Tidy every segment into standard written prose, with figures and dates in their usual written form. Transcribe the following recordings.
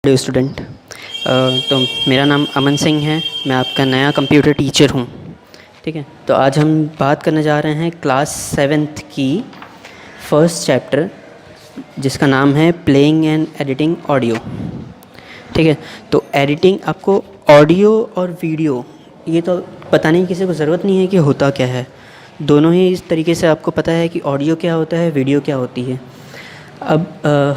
Hello student. तो मेरा नाम अमन सिंह है। मैं आपका नया कंप्यूटर टीचर हूँ। ठीक है, तो आज हम बात करने जा रहे हैं क्लास 7th की फर्स्ट चैप्टर, जिसका नाम है प्लेइंग एंड एडिटिंग ऑडियो। ठीक है, तो एडिटिंग आपको ऑडियो और वीडियो, ये तो बताने की किसी को ज़रूरत नहीं है कि होता क्या है। दोनों ही इस तरीके से आपको पता है कि ऑडियो क्या होता है, वीडियो क्या होती है। अब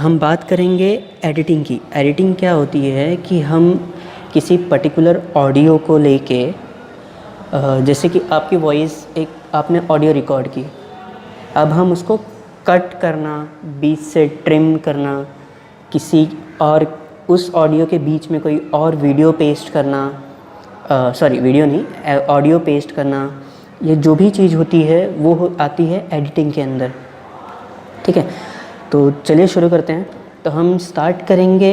हम बात करेंगे एडिटिंग की। एडिटिंग क्या होती है कि हम किसी पर्टिकुलर ऑडियो को लेके, जैसे कि आपकी वॉइस, एक आपने ऑडियो रिकॉर्ड की, अब हम उसको कट करना, बीच से ट्रिम करना, किसी और उस ऑडियो के बीच में कोई और वीडियो पेस्ट करना, वीडियो नहीं, ऑडियो पेस्ट करना, ये जो भी चीज़ होती है वो आती है एडिटिंग के अंदर। ठीक है, तो चलिए शुरू करते हैं। तो हम स्टार्ट करेंगे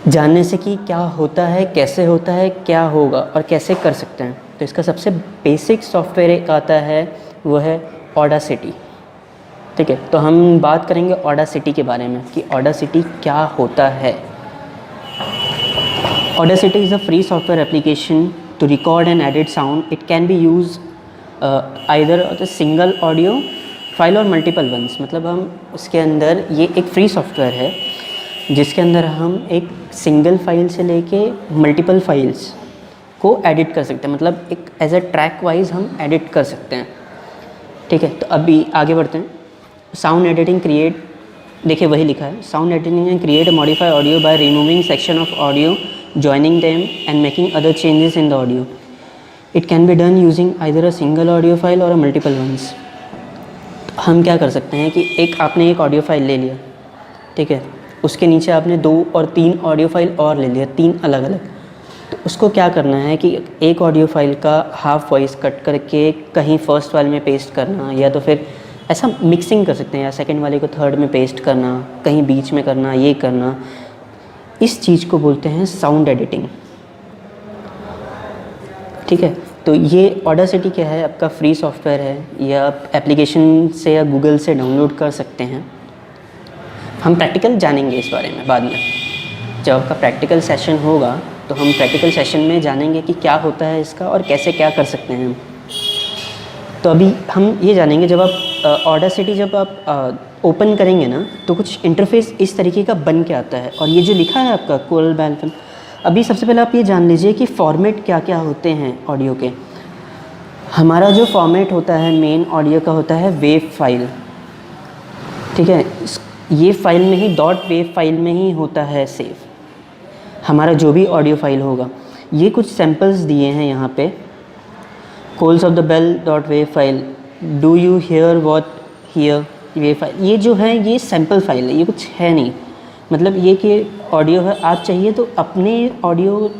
जानने से कि क्या होता है, कैसे होता है, क्या होगा और कैसे कर सकते हैं। तो इसका सबसे बेसिक सॉफ्टवेयर एक आता है, वो है ऑडासिटी। ठीक है, तो हम बात करेंगे ऑडासिटी के बारे में कि ऑडासिटी क्या होता है। Audacity is a free software application to record and edit sound. It can be use either single audio file और मल्टीपल वंस। मतलब हम उसके अंदर, ये एक फ्री सॉफ्टवेयर है जिसके अंदर हम एक सिंगल फाइल से लेके मल्टीपल फाइल्स को एडिट कर सकते हैं। मतलब एक एज अ ट्रैक वाइज हम एडिट कर सकते हैं। ठीक है, तो अभी आगे बढ़ते हैं। साउंड एडिटिंग क्रिएट, देखिए वही लिखा है, sound editing and create modify audio by removing section of audio, joining them and making other changes in the audio. It can be done using either a single audio file और a multiple once. हम क्या कर सकते हैं कि आपने एक audio file ले लिया, ठीक है, उसके नीचे आपने 2 और 3 ऑडियो फाइल और ले लिया, 3 अलग अलग। तो उसको क्या करना है कि एक ऑडियो फाइल का हाफ वॉइस कट करके कहीं फर्स्ट वाले में पेस्ट करना, या तो फिर ऐसा मिक्सिंग कर सकते हैं, या सेकंड वाले को थर्ड में पेस्ट करना, कहीं बीच में करना, ये करना। इस चीज़ को बोलते हैं साउंड एडिटिंग। ठीक है, तो ये ऑडासिटी क्या है, आपका फ्री सॉफ्टवेयर है, या आप एप्लीकेशन से या गूगल से डाउनलोड कर सकते हैं। हम प्रैक्टिकल जानेंगे इस बारे में बाद में। जब आपका प्रैक्टिकल सेशन होगा तो हम प्रैक्टिकल सेशन में जानेंगे कि क्या होता है इसका और कैसे क्या कर सकते हैं हम। तो अभी हम ये जानेंगे, जब आप ऑडासिटी जब आप ओपन करेंगे ना, तो कुछ इंटरफेस इस तरीके का बन के आता है। और ये जो लिखा है आपका कोरल बैलफिन, अभी सबसे पहले आप ये जान लीजिए कि फॉर्मेट क्या क्या होते हैं ऑडियो के। हमारा जो फॉर्मेट होता है मेन ऑडियो का होता है वेव फाइल। ठीक है, ये फाइल में ही, डॉट वेव फाइल में ही होता है सेव हमारा जो भी ऑडियो फाइल होगा। ये कुछ सैम्पल्स दिए हैं यहाँ पे। Calls of the bell dot wave file, do you hear what hear wave file. ये जो है ये सैम्पल फाइल है, ये कुछ है नहीं। मतलब ये कि ऑडियो है, आप चाहिए तो अपने ऑडियो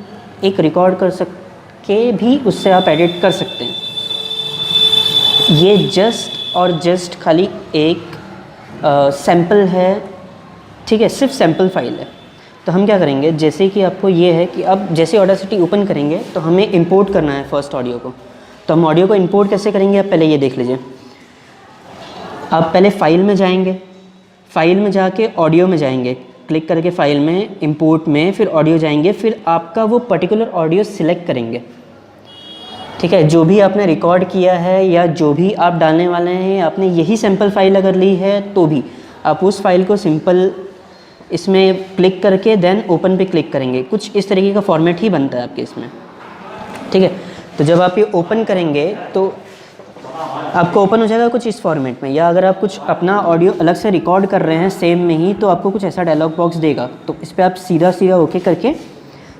एक रिकॉर्ड कर सके भी उससे आप एडिट कर सकते हैं। ये जस्ट खाली एक सैम्पल है। ठीक है, सिर्फ सैम्पल फाइल है। तो हम क्या करेंगे, जैसे कि आपको ये है कि अब जैसे ऑडासिटी ओपन करेंगे तो हमें इंपोर्ट करना है फर्स्ट ऑडियो को। तो हम ऑडियो को इंपोर्ट कैसे करेंगे, आप पहले ये देख लीजिए। आप पहले फाइल में जाएंगे, फाइल में जाके ऑडियो में जाएंगे, क्लिक करके फाइल में, इंपोर्ट में, फिर ऑडियो जाएंगे, फिर आपका वो पर्टिकुलर ऑडियो सिलेक्ट करेंगे। ठीक है, जो भी आपने रिकॉर्ड किया है या जो भी आप डालने वाले हैं, आपने यही सैम्पल फाइल अगर ली है तो भी आप उस फाइल को सिंपल इसमें क्लिक करके देन ओपन पे क्लिक करेंगे। कुछ इस तरीके का फॉर्मेट ही बनता है आपके इसमें। ठीक है, तो जब आप ये ओपन करेंगे तो आपको ओपन हो जाएगा कुछ इस फॉर्मेट में। या अगर आप कुछ अपना ऑडियो अलग से रिकॉर्ड कर रहे हैं सेम में ही, तो आपको कुछ ऐसा डायलॉग बॉक्स देगा। तो इस पर आप सीधा ओके करके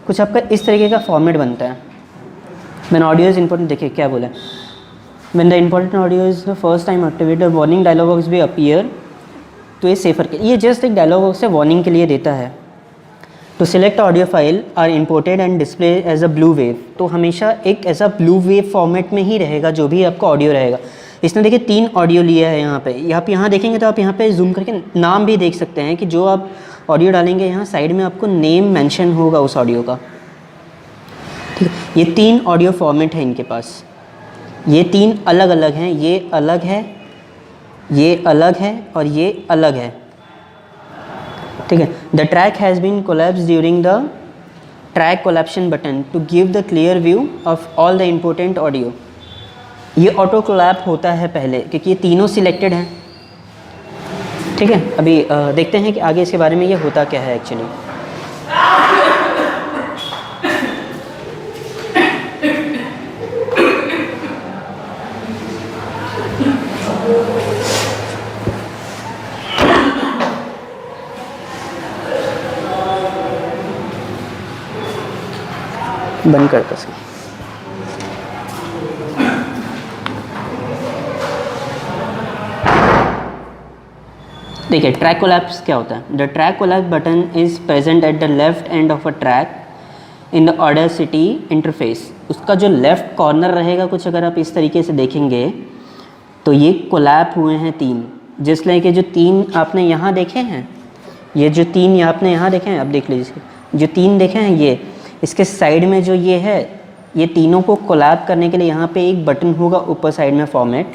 कुछ आपका इस तरीके का फॉर्मेट बनता है। मैंने ऑडियो इज़ इंपॉर्टेंट, देखिए क्या बोला, when the important audio is the first time activate the warning dialog box भी अपीयर। तो ये सेफर के, ये जस्ट एक डायलॉग बॉक्स है, वार्निंग के लिए देता है। तो select audio file are imported and display as a blue wave. तो हमेशा एक ऐसा ब्लू वेव फॉर्मेट में ही रहेगा जो भी आपका ऑडियो रहेगा। इसने देखिए 3 ऑडियो लिया है यहाँ पे। आप यहाँ देखेंगे तो आप यहाँ पे जूम करके नाम भी देख सकते हैं कि जो आप ऑडियो डालेंगे यहाँ साइड में आपको नेम मेंशन होगा उस ऑडियो का। ठीक है, ये 3 ऑडियो फॉर्मेट है इनके पास। ये 3 अलग अलग हैं, ये अलग है, ये अलग है और ये अलग है। ठीक है। The track has been collapse during the track collapsion button to give the clear view of all the important audio. ये ऑटो कोलैप होता है पहले क्योंकि ये तीनों सिलेक्टेड हैं। ठीक है, अभी देखते हैं कि आगे इसके बारे में ये होता क्या है एक्चुअली। बंद करता इसको। देखिए ट्रैक कोलैप्स क्या होता है। The track collapse button is present at the left end of a track in the audacity interface. उसका जो लेफ्ट कॉर्नर रहेगा कुछ अगर आप इस तरीके से देखेंगे तो ये कोलैप हुए हैं तीन, जिस लाइक के जो तीन आपने यहाँ देखे हैं, ये जो तीन आपने यहाँ देखे हैं, आप देख लीजिए जो तीन देखे हैं ये इसके साइड में जो ये है, ये तीनों को कोलैप करने के लिए यहाँ पे एक बटन होगा ऊपर साइड में फॉर्मेट,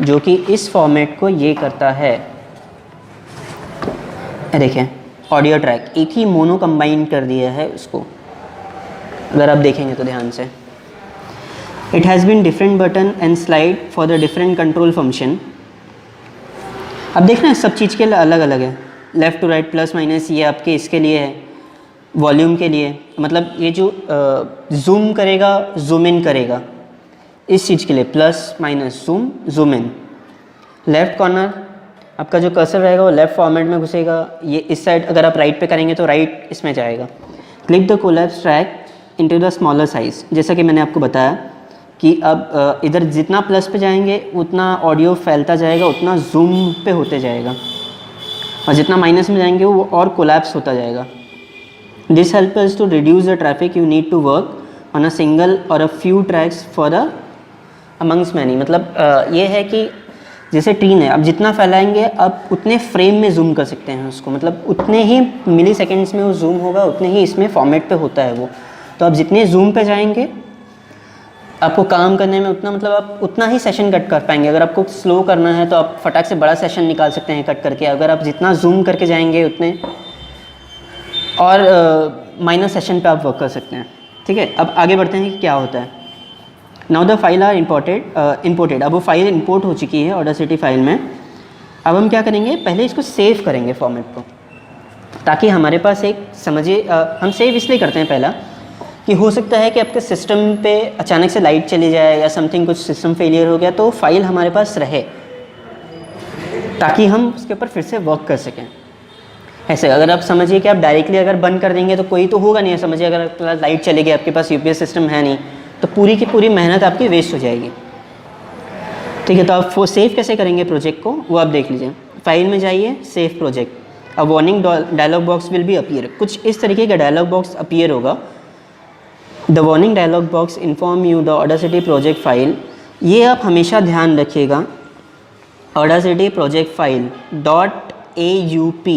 जो कि इस फॉर्मेट को ये करता है। देखें ऑडियो ट्रैक एक ही मोनो कंबाइन कर दिया है उसको, अगर आप देखेंगे तो ध्यान से। It has been different button and slide for the different control function. अब देख रहे हैं सब चीज़ के लिए अलग अलग है, left to right plus minus ये आपके इसके लिए है, वॉल्यूम के लिए मतलब ये जो जूम करेगा जूम इन करेगा इस चीज़ के लिए plus minus zoom zoom in. Left corner आपका जो कर्सर रहेगा वो लेफ़्ट फॉर्मेट में घुसेगा, ये इस साइड अगर आप राइट पे करेंगे तो राइट इसमें जाएगा। Click the collapse track into the smaller size. जैसा कि मैंने आपको बताया कि अब इधर जितना प्लस पे जाएंगे उतना ऑडियो फैलता जाएगा, उतना जूम पे होते जाएगा, और जितना माइनस में जाएंगे वो और कोलैप्स होता जाएगा। This help us to reduce the traffic you need to work on a single or a few tracks for the amongst many. मतलब ये है कि जैसे ट्रीन है, अब जितना फैलाएंगे अब उतने फ्रेम में जूम कर सकते हैं उसको, मतलब उतने ही मिली सेकेंड्स में वो जूम होगा, उतने ही इसमें फॉर्मेट पे होता है वो। तो आप जितने जूम पे जाएंगे आपको काम करने में उतना मतलब आप उतना ही सेशन कट कर पाएंगे। अगर आपको स्लो करना है तो आप फटाक से बड़ा सेशन निकाल सकते हैं कट करके, अगर आप जितना जूम करके जाएंगे उतने और माइनर सेशन पे आप वर्क कर सकते हैं। ठीक है, अब आगे बढ़ते हैं कि क्या होता है। Now the file are imported. अब वो फाइल इंपोर्ट हो चुकी है ऑडेसिटी फाइल में। अब हम क्या करेंगे, पहले इसको सेव करेंगे फॉर्मेट को, ताकि हमारे पास एक समझिए हम सेव इसलिए करते हैं पहला कि हो सकता है कि आपके सिस्टम पे अचानक से लाइट चली जाए या समथिंग, कुछ सिस्टम फेलियर हो गया, तो फाइल हमारे पास रहे ताकि हम उसके ऊपर फिर से वर्क कर सकें। ऐसे अगर आप समझिए कि आप डायरेक्टली अगर बंद कर देंगे तो कोई तो होगा नहीं, समझिए अगर लाइट चली गई, आपके पास यूपीएस सिस्टम है नहीं, तो पूरी की पूरी मेहनत आपकी वेस्ट हो जाएगी। ठीक है, तो आप वो सेव कैसे करेंगे प्रोजेक्ट को वो आप देख लीजिए। फाइल में जाइए, सेव प्रोजेक्ट। अब warning dialog box will be appear. कुछ इस तरीके का डायलॉग बॉक्स अपीयर होगा। The warning dialog box inform you the Audacity project file. ये आप हमेशा ध्यान रखिएगा, Audacity project file .aup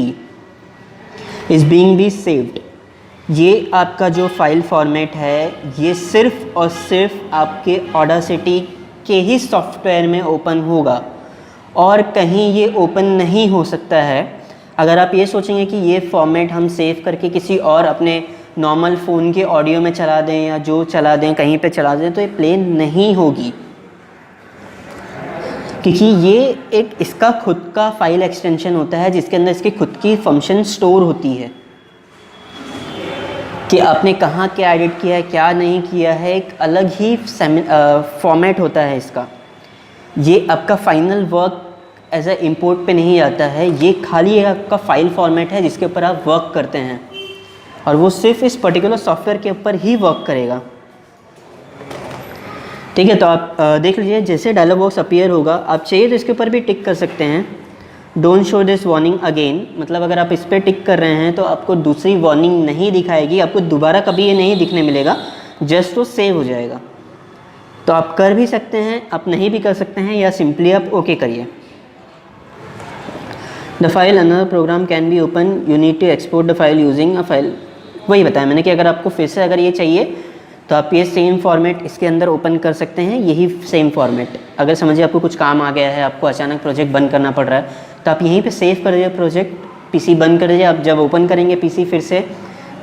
is being be saved. ये आपका जो फाइल फॉर्मेट है ये सिर्फ़ और सिर्फ आपके ऑडेसिटी के ही सॉफ्टवेयर में ओपन होगा और कहीं ये ओपन नहीं हो सकता है। अगर आप ये सोचेंगे कि ये फॉर्मेट हम सेव करके किसी और अपने नॉर्मल फ़ोन के ऑडियो में चला दें या जो चला दें कहीं पे चला दें, तो ये प्ले नहीं होगी, क्योंकि ये एक इसका खुद का फाइल एक्सटेंशन होता है जिसके अंदर इसकी खुद की फंक्शन स्टोर होती है कि आपने कहाँ क्या एडिट किया है क्या नहीं किया है, एक अलग ही फॉर्मेट होता है इसका। ये आपका final work as a import पे नहीं आता है, ये खाली आपका फाइल फॉर्मेट है जिसके ऊपर आप वर्क करते हैं और वो सिर्फ इस पर्टिकुलर सॉफ्टवेयर के ऊपर ही वर्क करेगा। ठीक है, तो आप देख लीजिए जैसे डायलॉग बॉक्स अपीयर होगा, आप चाहिए तो इसके ऊपर भी टिक कर सकते हैं, don't show this warning again. मतलब अगर आप इस पर टिक कर रहे हैं तो आपको दूसरी वार्निंग नहीं दिखाएगी, आपको दोबारा कभी ये नहीं दिखने मिलेगा, जस्ट वो सेव हो जाएगा। तो आप कर भी सकते हैं, आप नहीं भी कर सकते हैं, या सिंपली आप ओके करिए। The file another program can be open, you need to export the file using a file. वही बताया मैंने कि अगर आपको फिर से अगर ये चाहिए तो आप ये सेम फॉर्मेट इसके अंदर ओपन कर सकते हैं, यही सेम फॉर्मेट। अगर समझिए आपको कुछ काम आ गया है, आपको अचानक प्रोजेक्ट बंद करना पड़ रहा है, तो आप यहीं पे सेव कर दीजिए प्रोजेक्ट पीसी बंद कर दीजिए। आप जब ओपन करेंगे पीसी, फिर से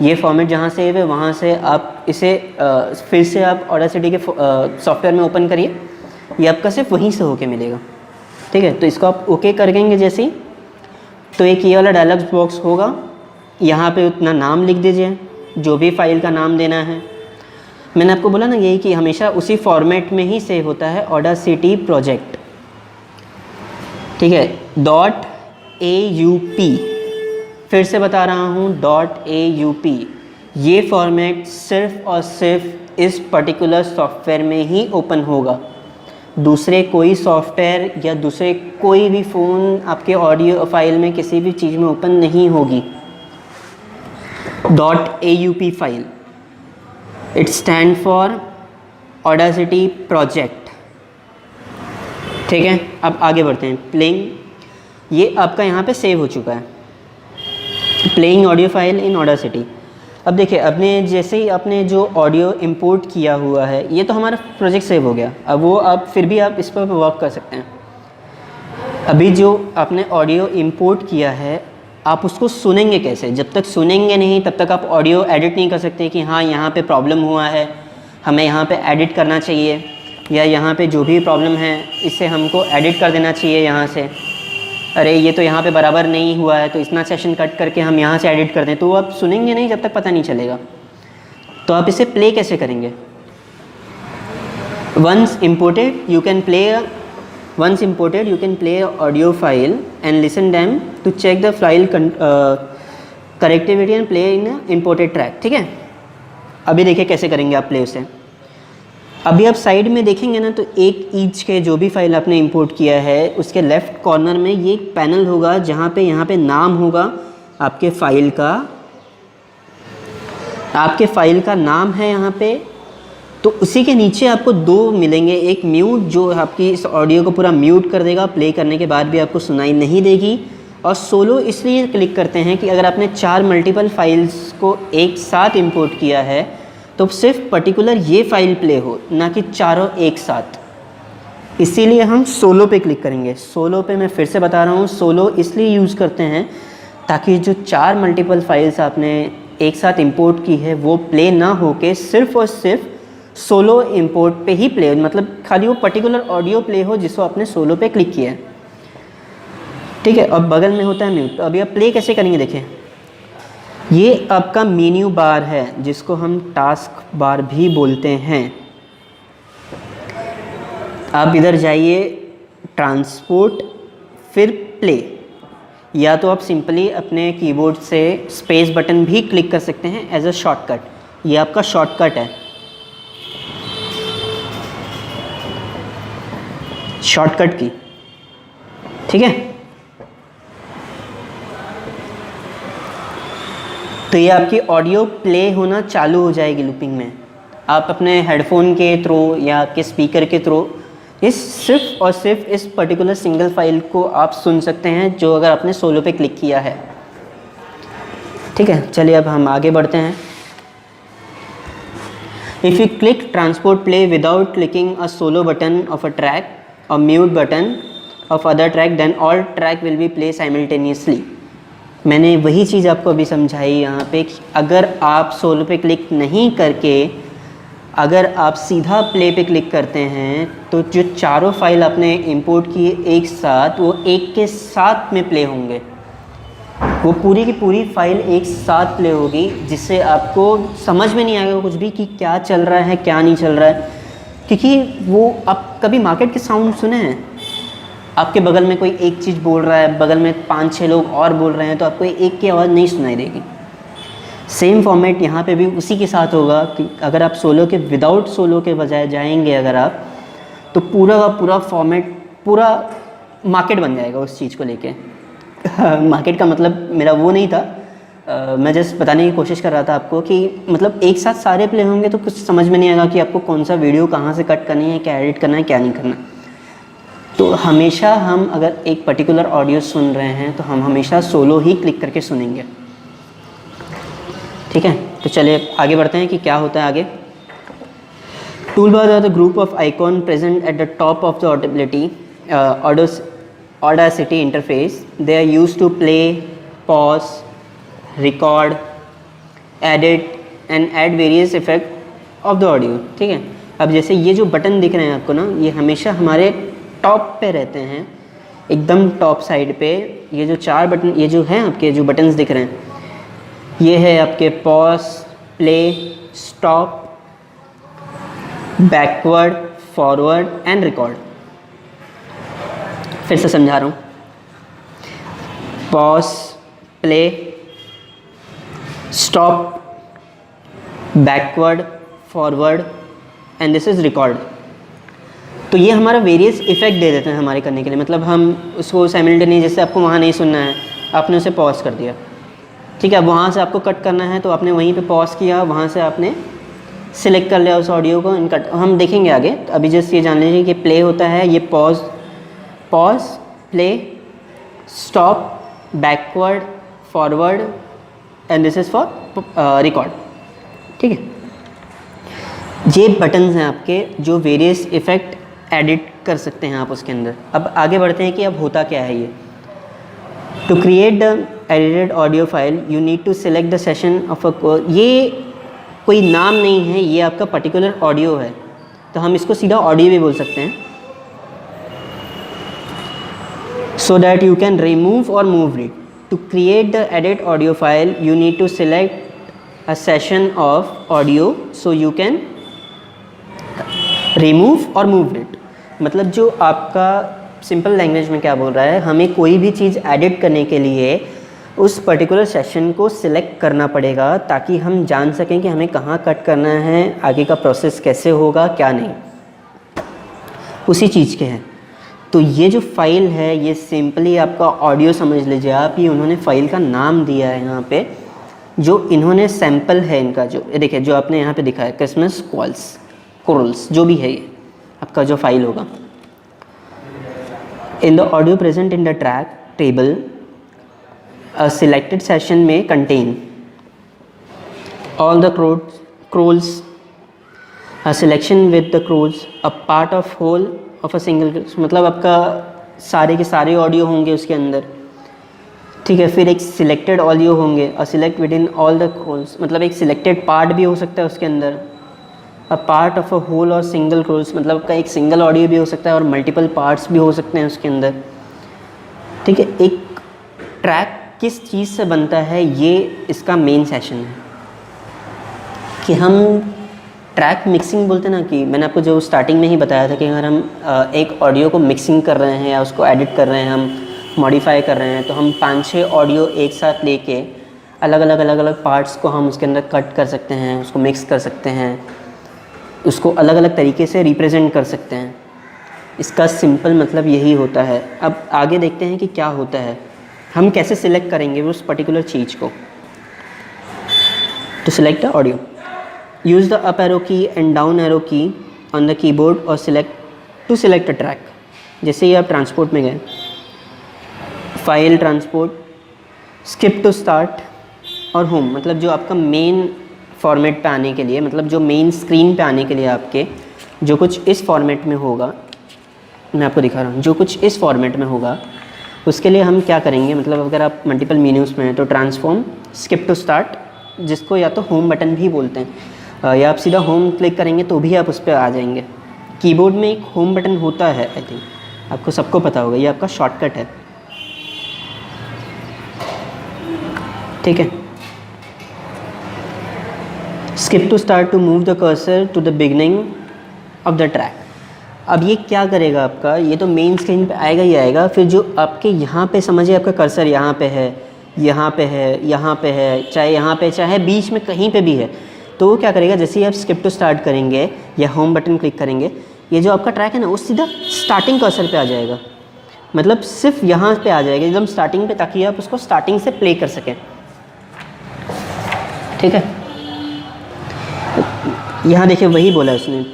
ये फॉर्मेट जहाँ से है वहाँ से आप इसे फिर से आप ऑडासिटी के सॉफ्टवेयर में ओपन करिए, ये आपका सिर्फ वहीं से होके मिलेगा। ठीक है, तो इसको आप ओके कर देंगे जैसे ही, तो एक ये वाला डायलॉग बॉक्स होगा। यहाँ पे उतना नाम लिख दीजिए, जो भी फाइल का नाम देना है। मैंने आपको बोला ना यही कि हमेशा उसी फॉर्मेट में ही सेव होता है ऑडासिटी प्रोजेक्ट। ठीक है, .aup, फिर से बता रहा हूँ .aup, ये फॉर्मेट सिर्फ और सिर्फ इस पर्टिकुलर सॉफ्टवेयर में ही ओपन होगा। दूसरे कोई सॉफ्टवेयर या दूसरे कोई भी फ़ोन आपके ऑडियो फाइल में किसी भी चीज़ में ओपन नहीं होगी। .aup file, it stand for Audacity project. ठीक है, अब आगे बढ़ते हैं। प्लेइंग, ये आपका यहाँ पे सेव हो चुका है, playing audio file in Audacity. अब देखिए, अपने जैसे ही आपने जो ऑडियो इंपोर्ट किया हुआ है, ये तो हमारा प्रोजेक्ट सेव हो गया। अब वो आप फिर भी आप इस पर वर्क कर सकते हैं। अभी जो आपने ऑडियो इंपोर्ट किया है, आप उसको सुनेंगे कैसे? जब तक सुनेंगे नहीं तब तक आप ऑडियो एडिट नहीं कर सकते कि हाँ यहाँ पे प्रॉब्लम हुआ है, हमें यहाँ पे एडिट करना चाहिए, या यहाँ पे जो भी प्रॉब्लम है इसे हमको एडिट कर देना चाहिए यहाँ से। अरे ये तो यहाँ पे बराबर नहीं हुआ है, तो इतना सेशन कट करके हम यहाँ से एडिट कर दें, तो आप सुनेंगे नहीं जब तक पता नहीं चलेगा। तो आप इसे प्ले कैसे करेंगे? Once imported you can play audio file and listen them to check the file correctivity and play in imported track. ठीक है, अभी देखिए कैसे करेंगे आप प्ले उसे। अभी आप साइड में देखेंगे ना, तो एक ईच के जो भी फाइल आपने इंपोर्ट किया है उसके लेफ़्ट कॉर्नर में ये एक पैनल होगा जहाँ पे यहाँ पे नाम होगा आपके फ़ाइल का, आपके फ़ाइल का नाम है यहाँ पे। तो उसी के नीचे आपको दो मिलेंगे, एक म्यूट जो आपकी इस ऑडियो को पूरा म्यूट कर देगा, प्ले करने के बाद भी आपको सुनाई नहीं देगी, और सोलो इसलिए क्लिक करते हैं कि अगर आपने 4 मल्टीपल फाइल्स को एक साथ इंपोर्ट किया है तो सिर्फ पर्टिकुलर ये फाइल प्ले हो, ना कि चारों एक साथ। इसीलिए हम सोलो पे क्लिक करेंगे। सोलो पे मैं फिर से बता रहा हूँ, सोलो इसलिए यूज़ करते हैं ताकि जो 4 मल्टीपल फाइल्स आपने एक साथ इंपोर्ट की है वो प्ले ना होके सिर्फ और सिर्फ सोलो इंपोर्ट पे ही प्ले, मतलब खाली वो पर्टिकुलर ऑडियो प्ले हो जिसको आपने सोलो पे क्लिक किया है। ठीक है, अब बगल में होता है म्यूट। तो अभी आप प्ले कैसे करेंगे देखिए, ये आपका मेन्यू बार है जिसको हम टास्क बार भी बोलते हैं। आप इधर जाइए, ट्रांसपोर्ट, फिर प्ले, या तो आप सिंपली अपने कीबोर्ड से स्पेस बटन भी क्लिक कर सकते हैं एज अ शॉर्टकट। ये आपका शॉर्टकट है, शॉर्टकट की। ठीक है, तो ये आपकी ऑडियो प्ले होना चालू हो जाएगी लूपिंग में। आप अपने हेडफोन के थ्रू या आपके स्पीकर के थ्रू इस सिर्फ और सिर्फ इस पर्टिकुलर सिंगल फाइल को आप सुन सकते हैं, जो अगर आपने सोलो पे क्लिक किया है। ठीक है, चलिए अब हम आगे बढ़ते हैं। If you click transport play without clicking a solo button of a track or mute button of other track, then all track will be play simultaneously. मैंने वही चीज़ आपको अभी समझाई यहाँ पे कि अगर आप सोलो पे क्लिक नहीं करके अगर आप सीधा प्ले पे क्लिक करते हैं तो जो चारों फाइल आपने इंपोर्ट किए एक साथ, वो एक के साथ में प्ले होंगे। वो पूरी की पूरी फाइल एक साथ प्ले होगी, जिससे आपको समझ में नहीं आएगा कुछ भी कि क्या चल रहा है क्या नहीं चल रहा है। क्योंकि वो आप कभी मार्केट के साउंड सुने हैं? आपके बगल में कोई एक चीज़ बोल रहा है, बगल में 5-6 लोग और बोल रहे हैं, तो आपको एक की आवाज़ नहीं सुनाई देगी। सेम फॉर्मेट यहाँ पे भी उसी के साथ होगा कि अगर आप सोलो के विदाउट सोलो के बजाय जाएंगे अगर आप, तो पूरा का पूरा फॉर्मेट पूरा मार्केट बन जाएगा उस चीज़ को लेके। मार्केट का मतलब मेरा वो नहीं था, मैं जस्ट बताने की कोशिश कर रहा था आपको कि मतलब एक साथ सारे प्ले होंगे तो कुछ समझ में नहीं आएगा कि आपको कौन सा वीडियो कहाँ से कट करनी है, क्या एडिट करना है, क्या नहीं करना। तो हमेशा हम अगर एक पर्टिकुलर ऑडियो सुन रहे हैं तो हम हमेशा सोलो ही क्लिक करके सुनेंगे। ठीक है, तो चलिए आगे बढ़ते हैं कि क्या होता है आगे। Tool bar are the group of icon present at the top of the audibility Audacity interface. They are used to play pause, record, edit and add various effect of the audio. ठीक है, अब जैसे ये जो button दिख रहे हैं आपको ना, ये हमेशा हमारे टॉप पे रहते हैं, एकदम टॉप साइड पे। ये जो 4 बटन, ये जो हैं आपके जो बटन्स दिख रहे हैं, ये है आपके pause, play, stop, backward, forward and record. फिर से समझा रहा हूँ, pause, play, stop, backward, forward and this is record. तो ये हमारा वेरियस इफेक्ट दे देते हैं हमारे करने के लिए। मतलब हम उसको साइमल्टेनियस, जैसे आपको वहाँ नहीं सुनना है, आपने उसे पॉज कर दिया, ठीक है, अब वहाँ से आपको कट करना है तो आपने वहीं पे पॉज किया, वहाँ से आपने सिलेक्ट कर लिया उस ऑडियो को, इन कट हम देखेंगे आगे। तो अभी जस्ट ये जान लीजिए कि प्ले होता है, ये pause, pause, play, stop, backward, forward and this is for record. ठीक है, ये बटन्स हैं आपके जो वेरियस इफ़ेक्ट एडिट कर सकते हैं आप उसके अंदर। अब आगे बढ़ते हैं कि अब होता क्या है ये। To create the edited audio file you need to select the session of a, ये कोई नाम नहीं है, ये आपका पर्टिकुलर ऑडियो है, तो हम इसको सीधा ऑडियो भी बोल सकते हैं। So that you can remove or move it. To create the edit audio file you need to select a session of audio so you can remove or move it. मतलब जो आपका सिंपल लैंग्वेज में क्या बोल रहा है, हमें कोई भी चीज़ एडिट करने के लिए उस पर्टिकुलर सेशन को सिलेक्ट करना पड़ेगा ताकि हम जान सकें कि हमें कहाँ कट करना है, आगे का प्रोसेस कैसे होगा, क्या नहीं, उसी चीज़ के हैं। तो ये जो फाइल है ये सिंपली आपका ऑडियो समझ लीजिए आप, ये उन्होंने फाइल का नाम दिया है यहाँ पे, जो इन्होंने सैम्पल है इनका, जो देखिए जो आपने यहाँ पे दिखा है क्रिसमस कोरल्स, जो भी है ये आपका जो फाइल होगा। In the audio present in the track table a selected session may contain all the scrolls, a selection with the scrolls, a part of whole of a single, मतलब आपका सारे के सारे ऑडियो होंगे उसके अंदर, ठीक है। फिर एक सिलेक्टेड ऑडियो होंगे, a select within all the scrolls, मतलब एक सिलेक्टेड पार्ट भी हो सकता है उसके अंदर, a part of a whole और सिंगल scrolls, मतलब आपका एक सिंगल ऑडियो भी हो सकता है और मल्टीपल पार्ट्स भी हो सकते हैं उसके अंदर, ठीक है। एक ट्रैक किस चीज़ से बनता है, ये इसका मेन सेशन है कि हम ट्रैक मिक्सिंग बोलते हैं ना, कि मैंने आपको जो स्टार्टिंग में ही बताया था कि अगर हम एक ऑडियो को मिक्सिंग कर रहे हैं या उसको एडिट कर रहे हैं, हम मॉडिफाई कर रहे हैं, तो हम 5-6 ऑडियो एक साथ लेके अलग अलग पार्ट्स को हम उसके अंदर कट कर सकते हैं, उसको मिक्स कर सकते हैं, उसको अलग अलग तरीके से रिप्रेजेंट कर सकते हैं। इसका सिंपल मतलब यही होता है। अब आगे देखते हैं कि क्या होता है, हम कैसे सिलेक्ट करेंगे उस पर्टिकुलर चीज़ को। To select the audio use the up arrow key and down arrow key on the keyboard और टू सिलेक्ट अ ट्रैक। जैसे ही आप ट्रांसपोर्ट में गए, file, transport, skip to start और होम, मतलब जो आपका मेन फॉर्मेट पे आने के लिए, मतलब जो मेन स्क्रीन पे आने के लिए आपके जो कुछ इस फॉर्मेट में होगा, मैं आपको दिखा रहा हूँ, जो कुछ इस फॉर्मेट में होगा उसके लिए हम क्या करेंगे, मतलब अगर आप मल्टीपल मेन्यूज़ में हैं तो ट्रांसफॉर्म, स्किप टू स्टार्ट, जिसको या तो होम बटन भी बोलते हैं, या आप सीधा होम क्लिक करेंगे तो भी आप उस पर आ जाएंगे। कीबोर्ड में एक होम बटन होता है, आई थिंक आपको सबको पता होगा, ये आपका शॉर्टकट है, ठीक है। Skip to start to move the cursor to the beginning of the track. अब ये क्या करेगा आपका, ये तो मेन स्क्रीन पे आएगा ही आएगा, फिर जो आपके यहाँ पे समझिए आपका कर्सर यहाँ पे है, यहाँ पे है, यहाँ पे है, चाहे यहाँ पे, चाहे बीच में कहीं पे भी है, तो वो क्या करेगा, जैसे ही आप स्किप टू स्टार्ट करेंगे या होम बटन क्लिक करेंगे, ये जो आपका ट्रैक है ना वो सीधा स्टार्टिंग कर्सर पे आ जाएगा, मतलब सिर्फ यहाँ पे आ जाएगा एकदम स्टार्टिंग पे, ताकि आप उसको स्टार्टिंग से प्ले कर सकें, ठीक है। यहाँ देखिए वही बोला है उसने,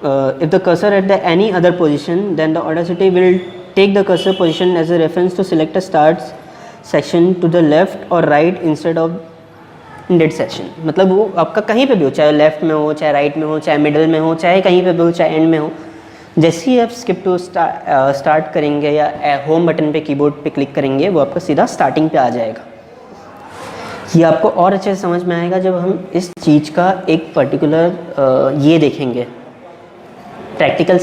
if the cursor at the any other position then the Audacity will take the cursor position as a reference to select a start section to the left or right instead of dead section। मतलब वो आपका कहीं पे भी हो, चाहे left में हो, चाहे राइट में हो, चाहे मिडल में हो, चाहे कहीं पे भी हो, चाहे एंड में हो, जैसे ही आप स्किप टू स्टार्ट करेंगे या होम बटन पे कीबोर्ड पे क्लिक करेंगे वो आपका सीधा स्टार्टिंग पे आ जाएगा, ये आपको और अच्छे से समझ में आएगा जब हम इस चीज़ का एक पर्टिकुलर ये देखेंगे प्रैक्टिकल